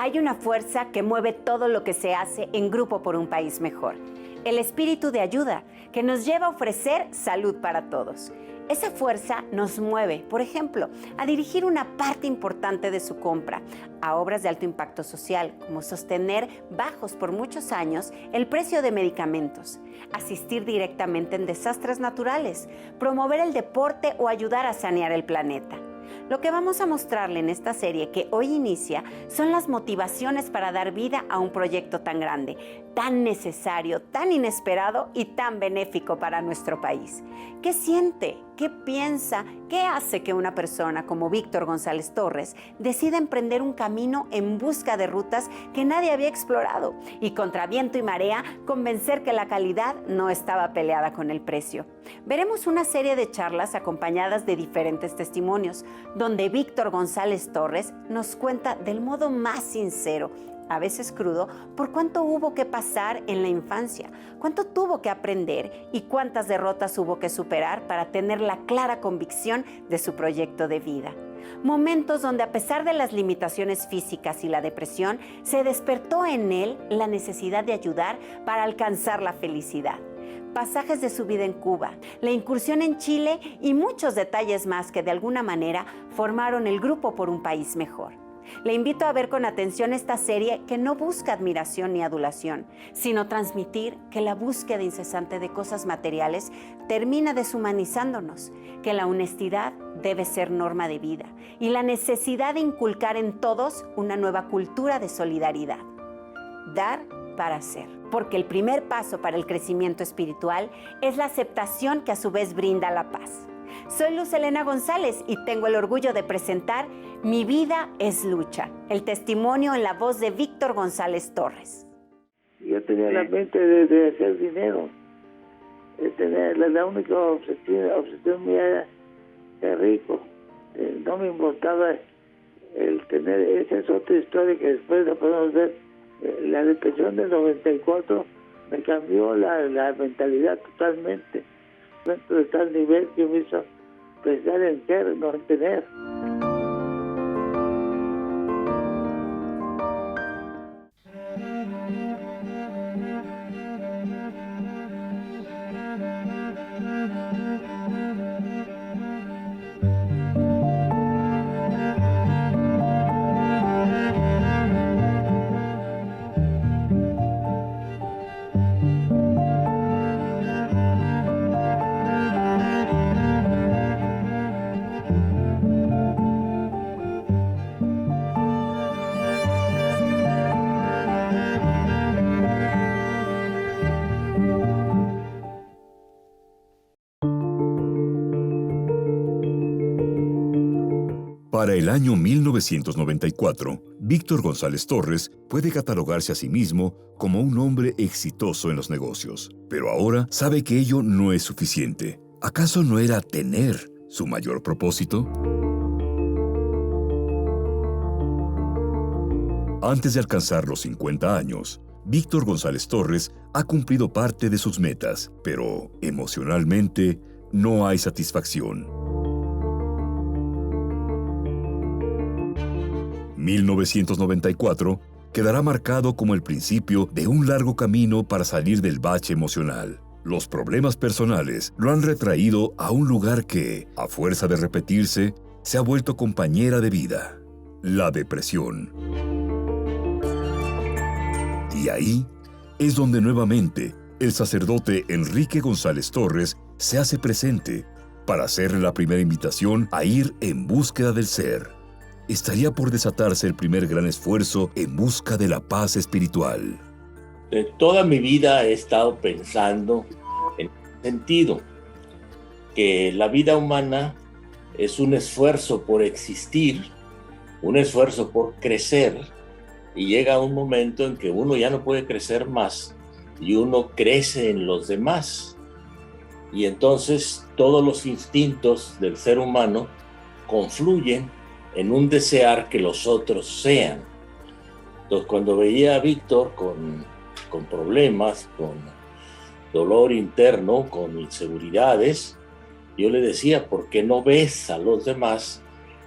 Hay una fuerza que mueve todo lo que se hace en grupo por un país mejor. El espíritu de ayuda que nos lleva a ofrecer salud para todos. Esa fuerza nos mueve, por ejemplo, a dirigir una parte importante de su compra a obras de alto impacto social, como sostener bajos por muchos años el precio de medicamentos, asistir directamente en desastres naturales, promover el deporte o ayudar a sanear el planeta. Lo que vamos a mostrarle en esta serie que hoy inicia son las motivaciones para dar vida a un proyecto tan grande, tan necesario, tan inesperado y tan benéfico para nuestro país. ¿Qué siente? ¿Qué piensa? ¿Qué hace que una persona como Víctor González Torres decida emprender un camino en busca de rutas que nadie había explorado y contra viento y marea convencer que la calidad no estaba peleada con el precio? Veremos una serie de charlas acompañadas de diferentes testimonios, donde Víctor González Torres nos cuenta del modo más sincero, a veces crudo, por cuánto hubo que pasar en la infancia, cuánto tuvo que aprender y cuántas derrotas hubo que superar para tener la clara convicción de su proyecto de vida. Momentos donde, a pesar de las limitaciones físicas y la depresión, se despertó en él la necesidad de ayudar para alcanzar la felicidad. Pasajes de su vida en Cuba, la incursión en Chile y muchos detalles más que de alguna manera formaron el grupo por un país mejor. Le invito a ver con atención esta serie que no busca admiración ni adulación, sino transmitir que la búsqueda incesante de cosas materiales termina deshumanizándonos, que la honestidad debe ser norma de vida y la necesidad de inculcar en todos una nueva cultura de solidaridad. Dar para hacer, porque el primer paso para el crecimiento espiritual es la aceptación que a su vez brinda la paz. Soy Luz Helena González y tengo el orgullo de presentar Mi vida es lucha, el testimonio en la voz de Víctor González Torres. Yo tenía la mente de hacer dinero. La única obsesión mía era ser rico. No me importaba el tener. Esa es otra historia que después la podemos ver. La depresión del 94 me cambió la mentalidad totalmente. Dentro de tal nivel que me hizo pensar en ser, no en tener. Para el año 1994, Víctor González Torres puede catalogarse a sí mismo como un hombre exitoso en los negocios. Pero ahora sabe que ello no es suficiente. ¿Acaso no era tener su mayor propósito? Antes de alcanzar los 50 años, Víctor González Torres ha cumplido parte de sus metas, pero emocionalmente no hay satisfacción. 1994 quedará marcado como el principio de un largo camino para salir del bache emocional. Los problemas personales lo han retraído a un lugar que, a fuerza de repetirse, se ha vuelto compañera de vida: la depresión. Y ahí es donde nuevamente el sacerdote Enrique González Torres se hace presente para hacerle la primera invitación a ir en búsqueda del ser. Estaría por desatarse el primer gran esfuerzo en busca de la paz espiritual. Toda mi vida he estado pensando en el sentido que la vida humana es un esfuerzo por existir, un esfuerzo por crecer, y llega un momento en que uno ya no puede crecer más y uno crece en los demás. Y entonces todos los instintos del ser humano confluyen en un desear que los otros sean. Entonces, cuando veía a Víctor con problemas, con dolor interno, con inseguridades, yo le decía, ¿por qué no ves a los demás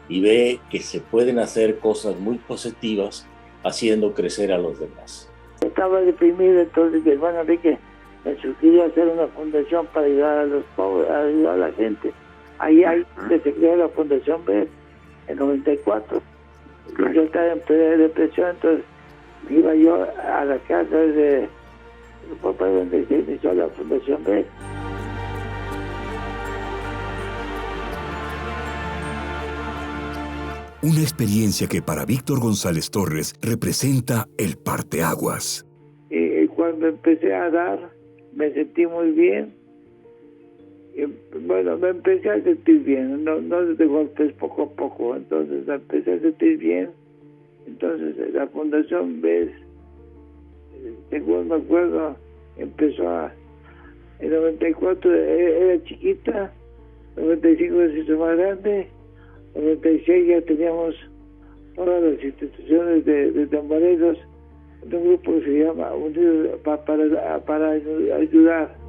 y ve que se pueden hacer cosas muy positivas haciendo crecer a los demás. Estaba deprimido, entonces mi hermano Enrique me sugirió hacer una fundación para ayudar a los pobres, a ayudar a la gente. Ahí se creó la Fundación B en 94. Claro. Yo estaba en plena depresión, entonces iba yo a la casa de papá donde se inició la Fundación B. Una experiencia que para Víctor González Torres representa el parteaguas. Y cuando empecé a dar, me sentí muy bien. Y, bueno, me empecé a sentir bien, no de golpes, poco a poco. Entonces me empecé a sentir bien. Entonces la Fundación BES, según me acuerdo, empezó en 94 era chiquita, 95 se hizo más grande, 96 ya teníamos todas las instituciones de tamboreros, de un grupo que se llama Unidos para Ayudar.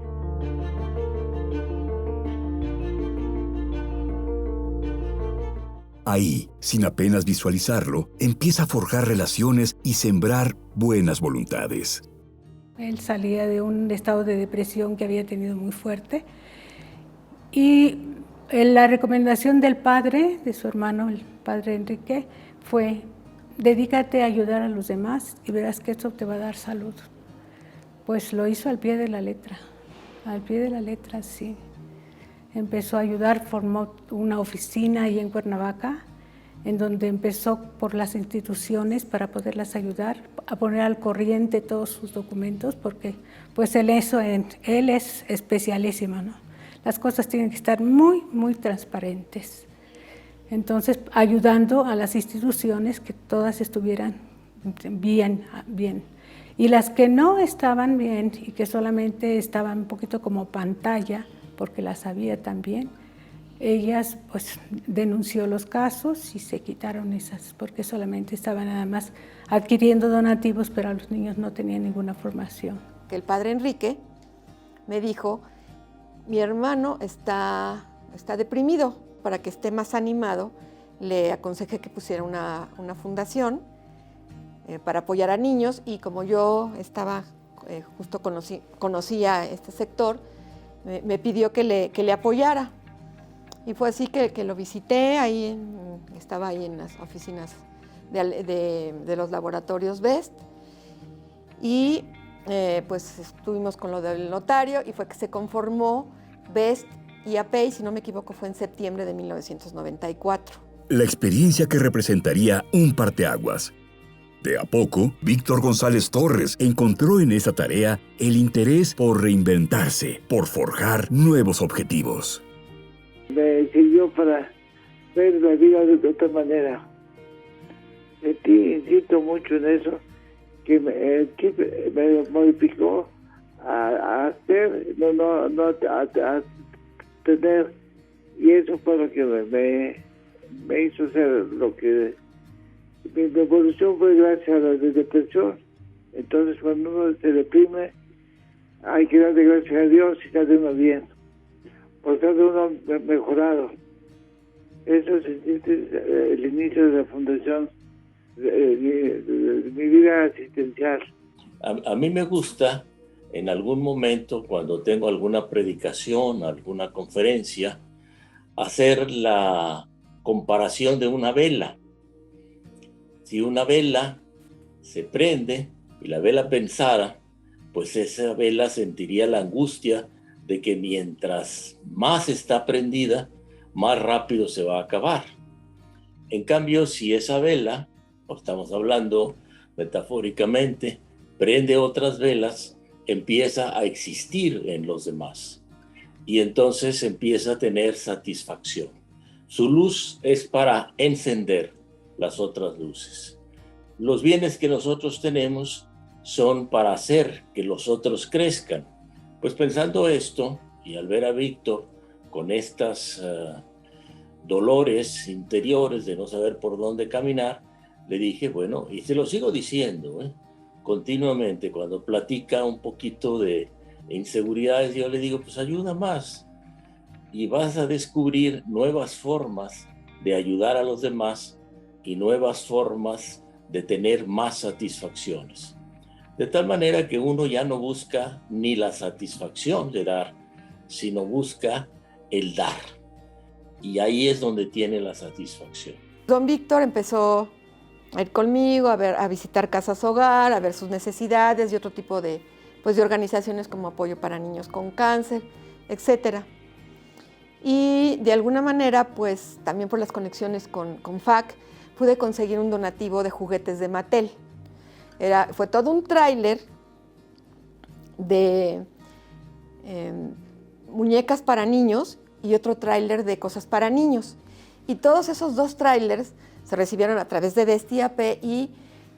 Ahí, sin apenas visualizarlo, empieza a forjar relaciones y sembrar buenas voluntades. Él salía de un estado de depresión que había tenido muy fuerte y la recomendación del padre, de su hermano, el padre Enrique, fue: dedícate a ayudar a los demás y verás que esto te va a dar salud. Pues lo hizo al pie de la letra, sí. Empezó a ayudar, formó una oficina ahí en Cuernavaca, en donde empezó por las instituciones para poderlas ayudar, a poner al corriente todos sus documentos, porque pues él es especialísimo, ¿no? Las cosas tienen que estar muy, muy transparentes. Entonces, ayudando a las instituciones que todas estuvieran bien. Y las que no estaban bien y que solamente estaban un poquito como pantalla, porque las había también, ellas pues denunció los casos y se quitaron esas, porque solamente estaban nada más adquiriendo donativos, pero a los niños no tenían ninguna formación. El padre Enrique me dijo: mi hermano está deprimido, para que esté más animado, le aconsejé que pusiera una fundación para apoyar a niños, y como yo estaba, justo conocía este sector, me pidió que le apoyara. Y fue así que lo visité, estaba ahí en las oficinas de los laboratorios BEST, y pues estuvimos con lo del notario, y fue que se conformó BEST y APEI, si no me equivoco, fue en septiembre de 1994. La experiencia que representaría un parteaguas. De a poco, Víctor González Torres encontró en esa tarea el interés por reinventarse, por forjar nuevos objetivos. Me sirvió para ver la vida de otra manera. Insisto mucho en eso, que me modificó a hacer, no a tener, y eso fue lo que me hizo ser lo que... Mi evolución fue gracias a la depresión. Entonces, cuando uno se deprime, hay que darle gracias a Dios y darle uno bien, por estar uno mejorado. Eso es el inicio de la fundación, de mi vida asistencial. A mí me gusta, en algún momento, cuando tengo alguna predicación, alguna conferencia, hacer la comparación de una vela. Si una vela se prende y la vela pensara, pues esa vela sentiría la angustia de que mientras más está prendida, más rápido se va a acabar. En cambio, si esa vela, estamos hablando metafóricamente, prende otras velas, empieza a existir en los demás y entonces empieza a tener satisfacción. Su luz es para encender las otras luces. Los bienes que nosotros tenemos son para hacer que los otros crezcan. Pues pensando esto, y al ver a Víctor con estas dolores interiores de no saber por dónde caminar, le dije, bueno, y se lo sigo diciendo, continuamente, cuando platica un poquito de inseguridades, yo le digo, pues ayuda más, y vas a descubrir nuevas formas de ayudar a los demás y nuevas formas de tener más satisfacciones. De tal manera que uno ya no busca ni la satisfacción de dar, sino busca el dar. Y ahí es donde tiene la satisfacción. Don Víctor empezó a ir conmigo, a visitar casas hogar, a ver sus necesidades y otro tipo de organizaciones como apoyo para niños con cáncer, etc. Y de alguna manera, pues también por las conexiones con FAC, pude conseguir un donativo de juguetes de Mattel. Fue todo un tráiler de muñecas para niños y otro tráiler de cosas para niños. Y todos esos dos tráilers se recibieron a través de Destiape y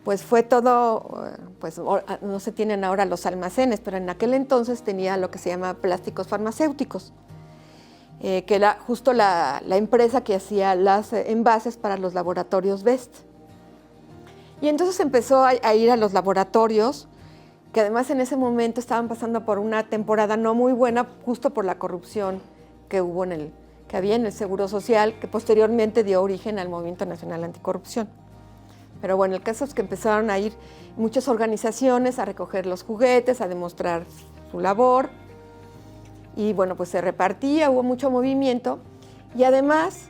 pues fue todo, pues no se tienen ahora los almacenes, pero en aquel entonces tenía lo que se llama Plásticos Farmacéuticos, que era justo la empresa que hacía las envases para los laboratorios Best. Y entonces empezó a ir a los laboratorios, que además en ese momento estaban pasando por una temporada no muy buena, justo por la corrupción que hubo que había en el Seguro Social, que posteriormente dio origen al Movimiento Nacional Anticorrupción. Pero bueno, el caso es que empezaron a ir muchas organizaciones a recoger los juguetes, a demostrar su labor. Y bueno, pues se repartía, hubo mucho movimiento. Y además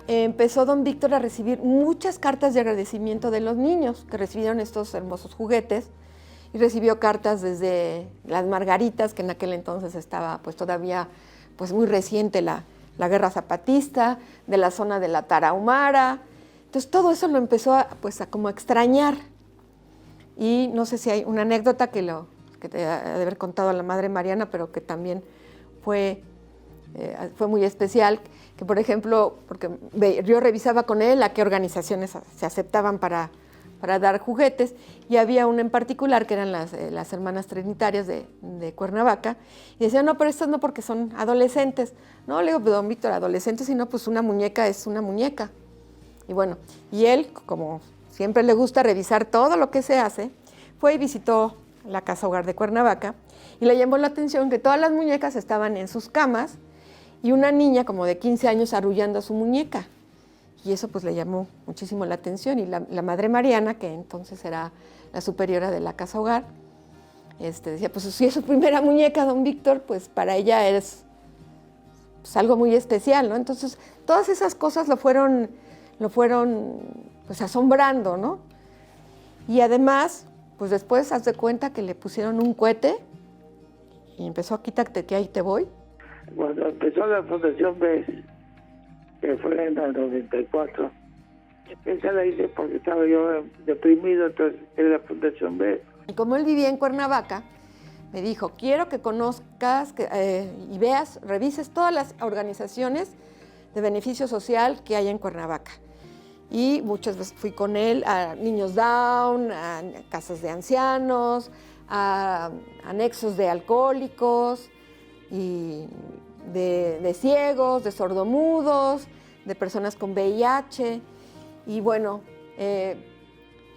empezó don Víctor a recibir muchas cartas de agradecimiento de los niños que recibieron estos hermosos juguetes. Y recibió cartas desde las Margaritas, que en aquel entonces estaba pues todavía pues muy reciente la guerra zapatista, de la zona de la Tarahumara. Entonces todo eso lo empezó a como extrañar. Y no sé si hay una anécdota que te ha de haber contado a la madre Mariana, pero que también fue muy especial, que por ejemplo, porque yo revisaba con él a qué organizaciones se aceptaban para dar juguetes, y había una en particular que eran las hermanas trinitarias de Cuernavaca, y decían, no, pero estas no porque son adolescentes. No, le digo, don Víctor, adolescentes, sino pues una muñeca es una muñeca. Y bueno, y él, como siempre le gusta revisar todo lo que se hace, fue y visitó la Casa Hogar de Cuernavaca, y le llamó la atención que todas las muñecas estaban en sus camas, y una niña como de 15 años arrullando a su muñeca. Y eso pues le llamó muchísimo la atención, y la madre Mariana, que entonces era la superiora de la Casa Hogar, decía, pues si es su primera muñeca, don Víctor, pues para ella es pues, algo muy especial, ¿no? Entonces todas esas cosas lo fueron pues asombrando, ¿no? Y además, pues después haz de cuenta que le pusieron un cohete y empezó a quitarte que ahí te voy. Cuando empezó la Fundación BES, que fue en el 94, esa la hice porque estaba yo deprimido, entonces en la Fundación BES. Y como él vivía en Cuernavaca, me dijo, quiero que conozcas y veas, revises todas las organizaciones de beneficio social que hay en Cuernavaca. Y muchas veces fui con él a niños down, a casas de ancianos, a anexos de alcohólicos, y de ciegos, de sordomudos, de personas con VIH. Y bueno,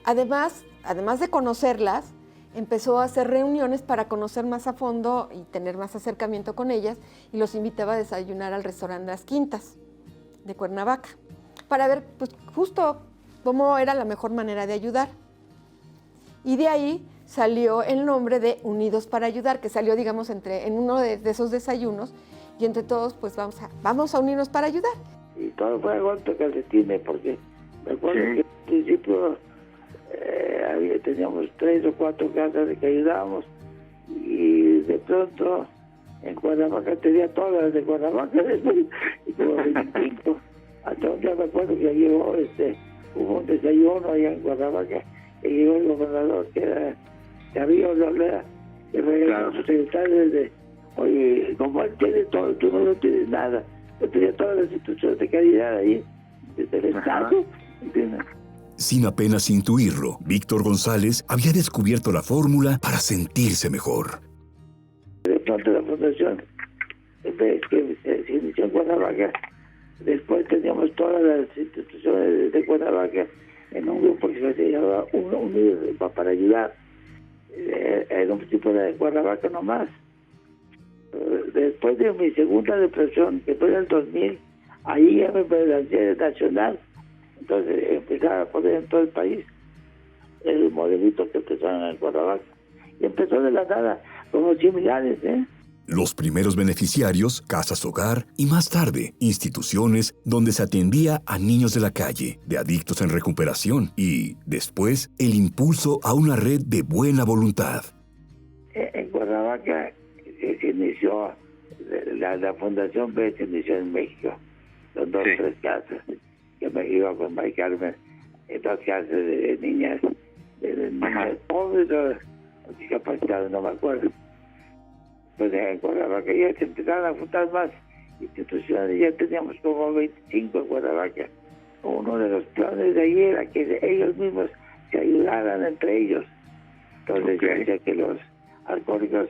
además de conocerlas, empezó a hacer reuniones para conocer más a fondo y tener más acercamiento con ellas, y los invitaba a desayunar al restaurante Las Quintas de Cuernavaca, para ver pues, justo cómo era la mejor manera de ayudar. Y de ahí salió el nombre de Unidos para Ayudar, que salió, digamos, en uno de esos desayunos, y entre todos, pues vamos a unirnos para ayudar. Y todo fue a golpe de calcetines, porque me acuerdo que al principio teníamos 3 o 4 casas de que ayudábamos, y de pronto en Cuernavaca tenía todas las de Cuernavaca, y como 25. Hasta un día me acuerdo que llegó, hubo un desayuno allá en Cuernavaca, y llegó el gobernador, que era Darío Lolea, que fue a su secretario de, oye, como él tiene todo, tú no tienes nada. Yo tenía todas las instituciones de calidad ahí, desde el Estado, ¿entiendes? Sin apenas intuirlo, Víctor González había descubierto la fórmula para sentirse mejor. De pronto la fundación, que se inició en Cuernavaca, después teníamos todas las instituciones de Cuernavaca en un grupo que se llamaba Unidos para Ayudar. Era un tipo de Cuernavaca nomás. Después de mi segunda depresión, que fue en el 2000, ahí ya me lancé nacional, entonces empezaba a poder en todo el país. el modelito que empezaron en Cuernavaca. Y empezó de la nada, como similares, Los primeros beneficiarios, casas hogar y más tarde, instituciones donde se atendía a niños de la calle, de adictos en recuperación y, después, el impulso a una red de buena voluntad. En Cuernavaca se inició, la Fundación B se inició en México, con 2 o 3 casas. Yo me iba con Mari Carmen en 2 casas de niñas, de niñas pobres o discapacitadas, no me acuerdo. Pues en Cuernavaca ya se empezaron a juntar más instituciones, ya teníamos como 25 en Cuernavaca. Uno de los planes de ahí era que ellos mismos se ayudaran entre ellos. Entonces yo decía que los alcohólicos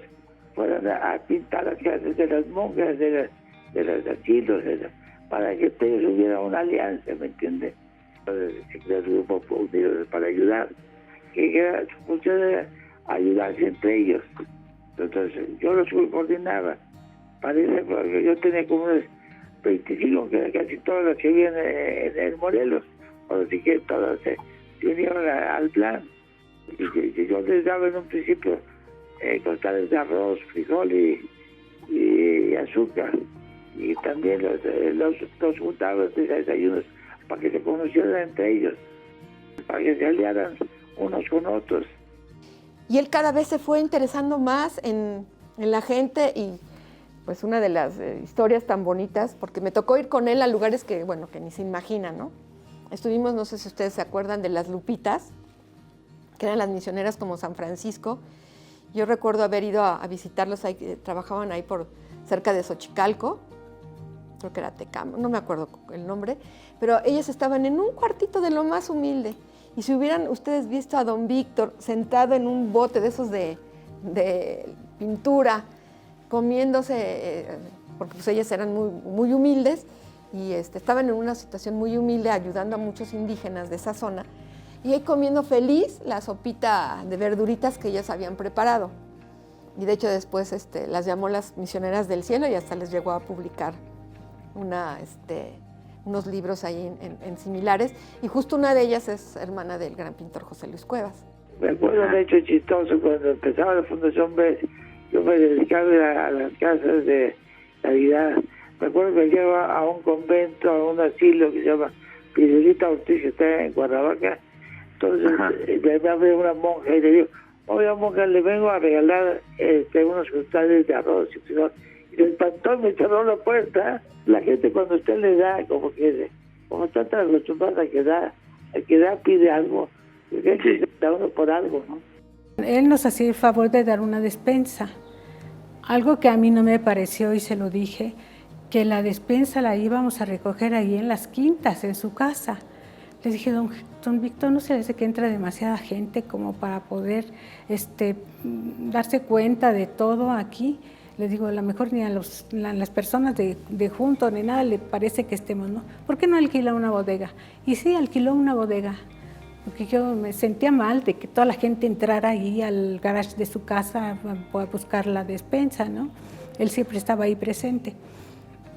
fueran a pintar las casas de las monjas, de los asilos, para que ellos hubiera una alianza, ¿me entiendes? Entonces se creó el grupo Unidos para ayudar, que era, su función era ayudarse entre ellos. Entonces yo los coordinaba. Parece que yo tenía como unos 25, que casi todas las que vienen en Morelos, o así que todas se unieron al plan. Y yo les daba en un principio costales de arroz, frijol y azúcar. Y también los juntaba de desayunos para que se conocieran entre ellos, para que se aliaran unos con otros. Y él cada vez se fue interesando más en la gente y pues una de las historias tan bonitas, porque me tocó ir con él a lugares que, bueno, que ni se imaginan, ¿no? Estuvimos, no sé si ustedes se acuerdan, de las Lupitas, que eran las misioneras como San Francisco. Yo recuerdo haber ido a visitarlos, ahí, trabajaban ahí por cerca de Xochicalco, creo que era Tecamo, no me acuerdo el nombre, pero ellas estaban en un cuartito de lo más humilde. Y si hubieran ustedes visto a don Víctor sentado en un bote de esos de pintura, comiéndose, porque pues ellas eran muy humildes, y estaban en una situación muy humilde ayudando a muchos indígenas de esa zona, y ahí comiendo feliz la sopita de verduritas que ellas habían preparado. Y de hecho después las llamó las Misioneras del Cielo y hasta les llegó a publicar unos libros ahí en similares, y justo una de ellas es hermana del gran pintor José Luis Cuevas. Me acuerdo de hecho chistoso, cuando empezaba la Fundación B, yo me dedicaba a las casas de Navidad. Me acuerdo que llevaba a un convento, a un asilo que se llama Piedrita Ortiz, que está en Cuernavaca. Entonces me abrió una monja y le digo, oiga monja, le vengo a regalar unos costales de arroz y frijol. Y el pantón me cerró la puerta. La gente cuando usted le da, como está tan acostumbrada a que da pide algo, porque da uno por algo, ¿no? Él nos hacía el favor de dar una despensa, algo que a mí no me pareció, y se lo dije, que la despensa la íbamos a recoger ahí en las quintas, en su casa. Les dije, don Víctor, ¿no se le hace que entra demasiada gente como para poder darse cuenta de todo aquí? Les digo, a lo mejor ni a las personas de junto ni nada le parece que estemos, ¿no? ¿Por qué no alquila una bodega? Y sí, alquiló una bodega, porque yo me sentía mal de que toda la gente entrara ahí al garage de su casa a buscar la despensa, ¿no? Él siempre estaba ahí presente,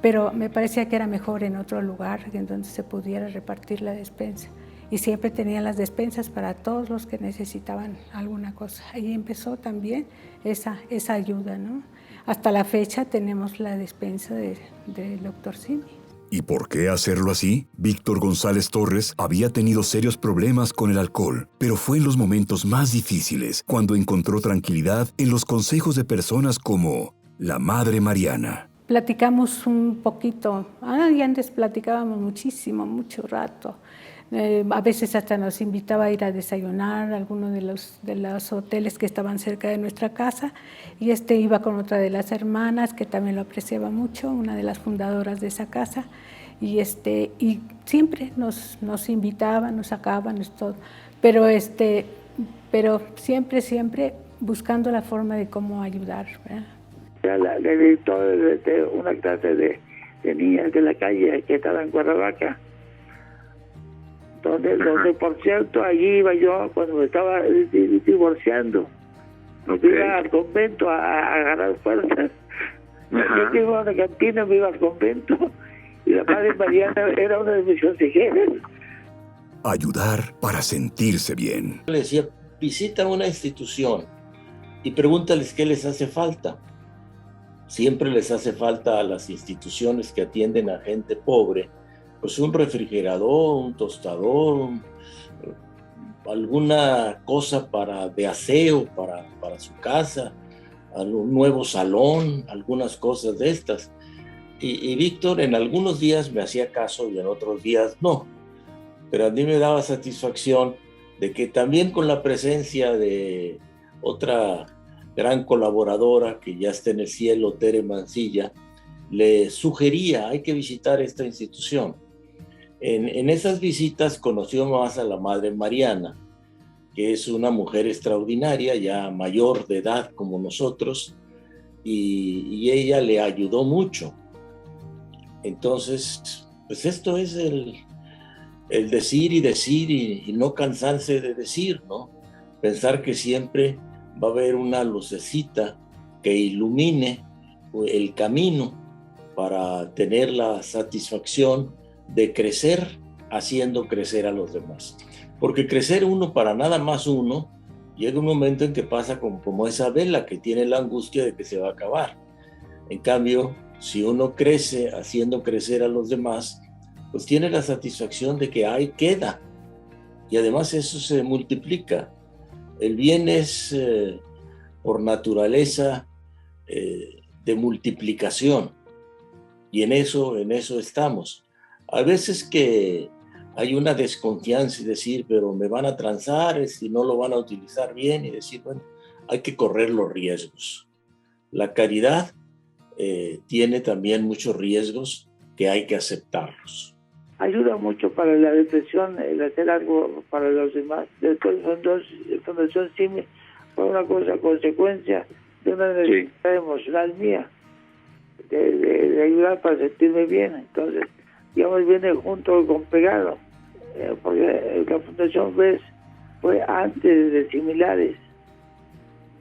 pero me parecía que era mejor en otro lugar, en donde se pudiera repartir la despensa. Y siempre tenía las despensas para todos los que necesitaban alguna cosa. Ahí empezó también esa ayuda, ¿no? Hasta la fecha tenemos la despensa del doctor Simi. ¿Y por qué hacerlo así? Víctor González Torres había tenido serios problemas con el alcohol, pero fue en los momentos más difíciles cuando encontró tranquilidad en los consejos de personas como la Madre Mariana. Platicamos un poquito, y antes platicábamos muchísimo, mucho rato. A veces hasta nos invitaba a ir a desayunar a alguno de los hoteles que estaban cerca de nuestra casa, y iba con otra de las hermanas que también lo apreciaba mucho, una de las fundadoras de esa casa, y siempre nos invitaban, nos sacaban, todo, pero siempre buscando la forma de cómo ayudar, ¿verdad? Le dictó una clase de niñas de la calle que estaban en Cuernavaca, donde por cierto allí iba yo cuando me estaba divorciando. Me iba al convento a agarrar fuerzas. Yo iba a una cantina, me iba al convento, y la Madre Mariana era una de mis consejeras. Ayudar para sentirse bien. Le decía, visita una institución y pregúntales qué les hace falta. Siempre les hace falta a las instituciones que atienden a gente pobre, pues un refrigerador, un tostador, alguna cosa de aseo para su casa, un nuevo salón, algunas cosas de estas. Y Víctor en algunos días me hacía caso y en otros días no. Pero a mí me daba satisfacción de que también con la presencia de otra gran colaboradora que ya está en el cielo, Tere Mancilla, le sugería, hay que visitar esta institución. En esas visitas conoció más a la Madre Mariana, que es una mujer extraordinaria, ya mayor de edad como nosotros, y ella le ayudó mucho. Entonces, pues esto es el decir y no cansarse de decir, ¿no? Pensar que siempre va a haber una lucecita que ilumine el camino para tener la satisfacción de crecer haciendo crecer a los demás. Porque crecer uno para nada más uno, llega un momento en que pasa como esa vela que tiene la angustia de que se va a acabar. En cambio, si uno crece haciendo crecer a los demás, pues tiene la satisfacción de que ahí queda. Y además eso se multiplica. El bien es por naturaleza de multiplicación. Y en eso estamos. A veces que hay una desconfianza y decir, pero me van a transar si no lo van a utilizar bien, y decir, bueno, hay que correr los riesgos. La caridad tiene también muchos riesgos que hay que aceptarlos. Ayuda mucho para la depresión el hacer algo para los demás. Fundación CIMI fue una consecuencia de una necesidad emocional mía de ayudar para sentirme bien. Entonces, digamos, viene junto con pegado, porque la Fundación BES fue antes de Similares,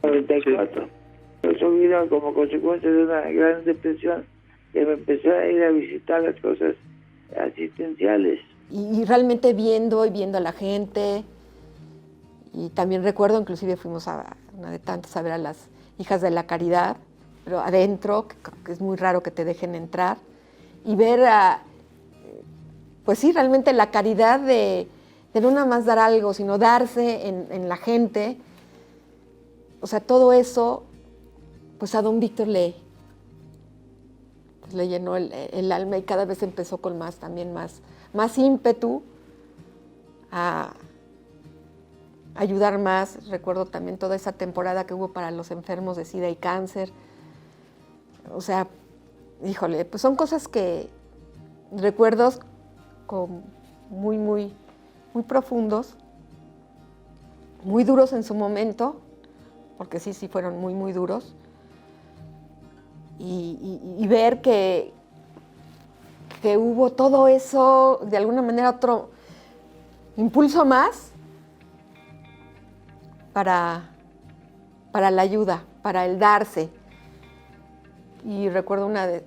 94. Eso vino como consecuencia de una gran depresión, que me empecé a ir a visitar las cosas asistenciales. Y realmente viendo a la gente. Y también recuerdo, inclusive fuimos a una de tantas a ver a las hijas de la caridad, pero adentro, que es muy raro que te dejen entrar, y ver pues sí, realmente la caridad de no nada más dar algo, sino darse en la gente. O sea, todo eso, pues a don Víctor le llenó el alma, y cada vez empezó con más ímpetu a ayudar más. Recuerdo también toda esa temporada que hubo para los enfermos de SIDA y cáncer. O sea, híjole, pues son cosas que recuerdos muy, muy, muy profundos, muy duros en su momento, porque sí fueron muy, muy duros. Y ver que hubo todo eso, de alguna manera otro impulso más para la ayuda, para el darse. Y recuerdo una de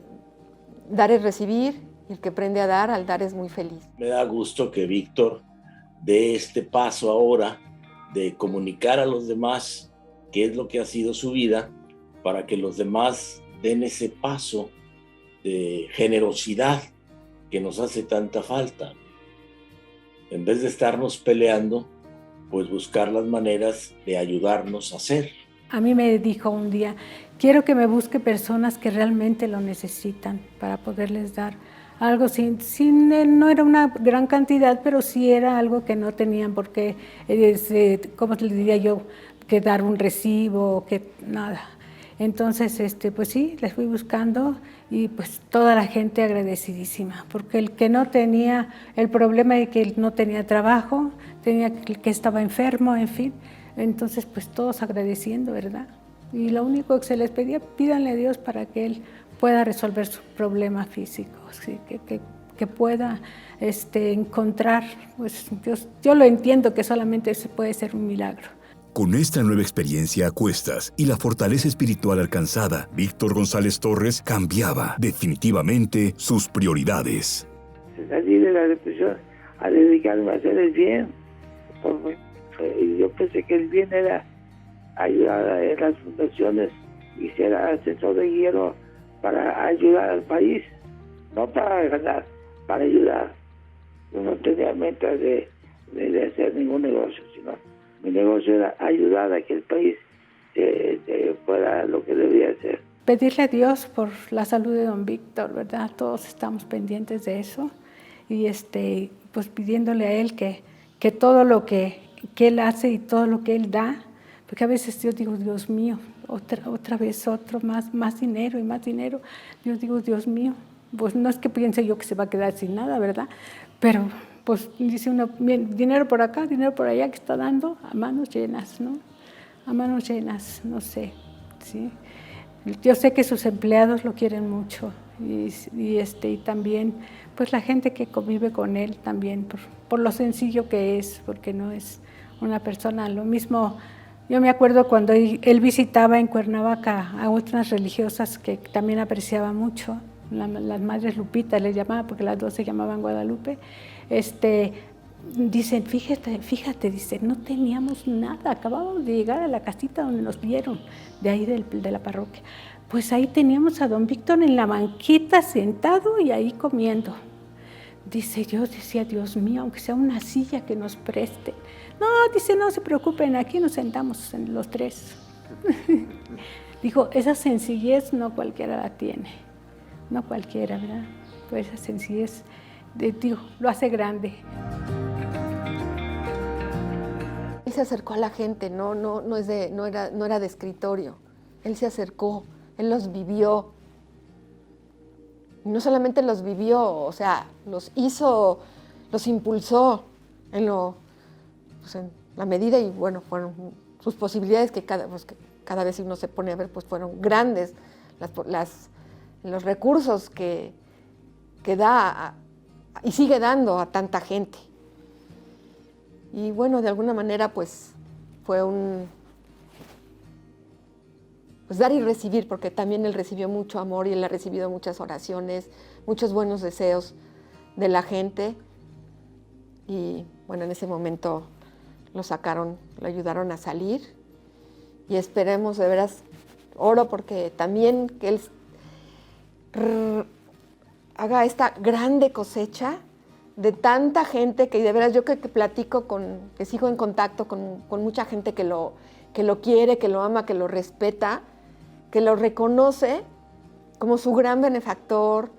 dar es recibir, y el que aprende a dar, al dar es muy feliz. Me da gusto que Víctor dé este paso ahora de comunicar a los demás qué es lo que ha sido su vida, para que los demás den ese paso de generosidad que nos hace tanta falta. En vez de estarnos peleando, pues buscar las maneras de ayudarnos a hacer. A mí me dijo un día, quiero que me busque personas que realmente lo necesitan para poderles dar algo no era una gran cantidad, pero sí era algo que no tenían por qué, ¿cómo le diría yo? Que dar un recibo, que nada. Entonces, pues sí, les fui buscando, y pues toda la gente agradecidísima, porque el que no tenía, el problema de que él no tenía trabajo, que estaba enfermo, en fin, entonces pues todos agradeciendo, ¿verdad? Y lo único que se les pedía, pídanle a Dios para que él pueda resolver su problema físico, ¿sí? Que pueda encontrar, pues yo lo entiendo que solamente se puede ser un milagro. Con esta nueva experiencia a cuestas y la fortaleza espiritual alcanzada, Víctor González Torres cambiaba definitivamente sus prioridades. Salí de la depresión a dedicarme a hacer el bien. Porque yo pensé que el bien era ayudar en las fundaciones y ser asesor de gobierno para ayudar al país, no para ganar, para ayudar. Yo no tenía meta de hacer ningún negocio, sino mi negocio era ayudar a que el país fuera lo que debía ser. Pedirle a Dios por la salud de don Víctor, ¿verdad? Todos estamos pendientes de eso y pues pidiéndole a él que todo lo que él hace y todo lo que él da, porque a veces yo digo, Dios mío, otra vez más dinero y más dinero. Yo digo, Dios mío, pues no es que piense yo que se va a quedar sin nada, ¿verdad? Pero pues dice uno, bien, dinero por acá, dinero por allá que está dando a manos llenas, ¿no? A manos llenas, no sé, ¿sí? Yo sé que sus empleados lo quieren mucho y también pues la gente que convive con él también por lo sencillo que es, porque no es una persona. Lo mismo, yo me acuerdo cuando él visitaba en Cuernavaca a otras religiosas que también apreciaba mucho, las madres Lupita les llamaba, porque las dos se llamaban Guadalupe. Dicen, fíjate, dice, no teníamos nada, acabábamos de llegar a la casita donde nos vieron, de ahí de la parroquia. Pues ahí teníamos a don Víctor en la banqueta sentado y ahí comiendo. Dice, yo decía, Dios mío, aunque sea una silla que nos preste. No, dice, no se preocupen, aquí nos sentamos los tres. Dijo, esa sencillez no cualquiera la tiene, no cualquiera, ¿verdad? Pues esa sencillez, lo hace grande. Él se acercó a la gente, no era de escritorio. Él se acercó, él los vivió. Y no solamente los vivió, o sea, los hizo, los impulsó en la medida y bueno, fueron sus posibilidades que cada vez uno se pone a ver, pues fueron grandes los recursos que da y sigue dando a tanta gente. Y bueno, de alguna manera pues fue pues dar y recibir, porque también él recibió mucho amor y él ha recibido muchas oraciones, muchos buenos deseos de la gente. Y bueno, en ese momento lo sacaron, lo ayudaron a salir y esperemos, de veras, oro porque también que él haga esta grande cosecha de tanta gente que de veras yo que platico que sigo en contacto con mucha gente que lo quiere, que lo ama, que lo respeta, que lo reconoce como su gran benefactor,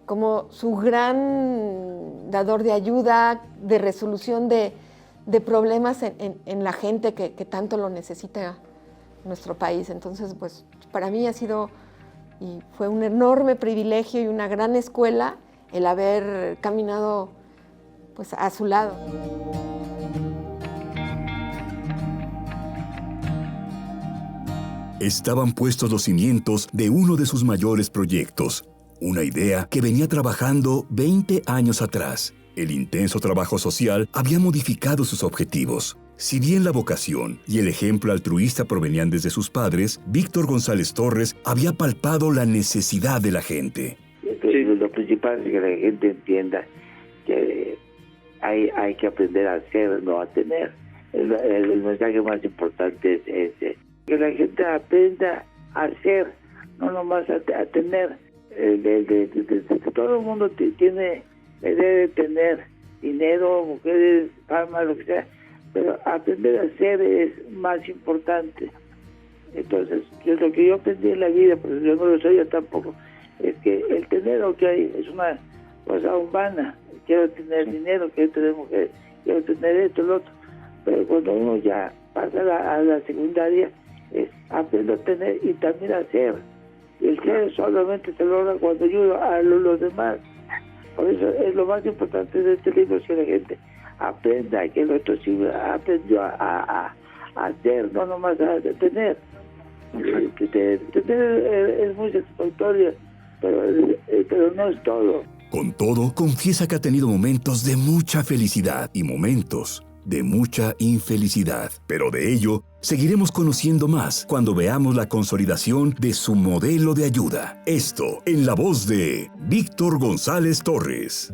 como su gran dador de ayuda, de resolución de problemas en la gente que tanto lo necesita nuestro país. Entonces, pues para mí ha sido y fue un enorme privilegio y una gran escuela el haber caminado pues a su lado. Estaban puestos los cimientos de uno de sus mayores proyectos, una idea que venía trabajando 20 años atrás. El intenso trabajo social había modificado sus objetivos. Si bien la vocación y el ejemplo altruista provenían desde sus padres, Víctor González Torres había palpado la necesidad de la gente. Lo principal es que la gente entienda que hay que aprender a hacer, no a tener. El mensaje más importante es ese. Que la gente aprenda a hacer, no nomás a tener. Todo el mundo tiene la idea de tener dinero, mujeres, fama, lo que sea, pero aprender a hacer es más importante. Entonces, lo que yo aprendí en la vida, porque yo no lo soy yo tampoco, es que el tener lo que hay es una cosa humana. Quiero tener dinero, quiero tener mujeres, quiero tener esto, lo otro. Pero cuando uno ya pasa a la secundaria, es aprender a tener y también a hacer. Y el ser solamente se logra cuando ayuda a los demás. Por eso es lo más importante de este libro, es que la gente aprenda que nuestro siglo aprendió a hacer, no nomás a tener. Tener es muy satisfactorio, pero no es todo. Con todo, confiesa que ha tenido momentos de mucha felicidad y momentos de mucha infelicidad. Pero de ello, seguiremos conociendo más cuando veamos la consolidación de su modelo de ayuda. Esto en la voz de Víctor González Torres.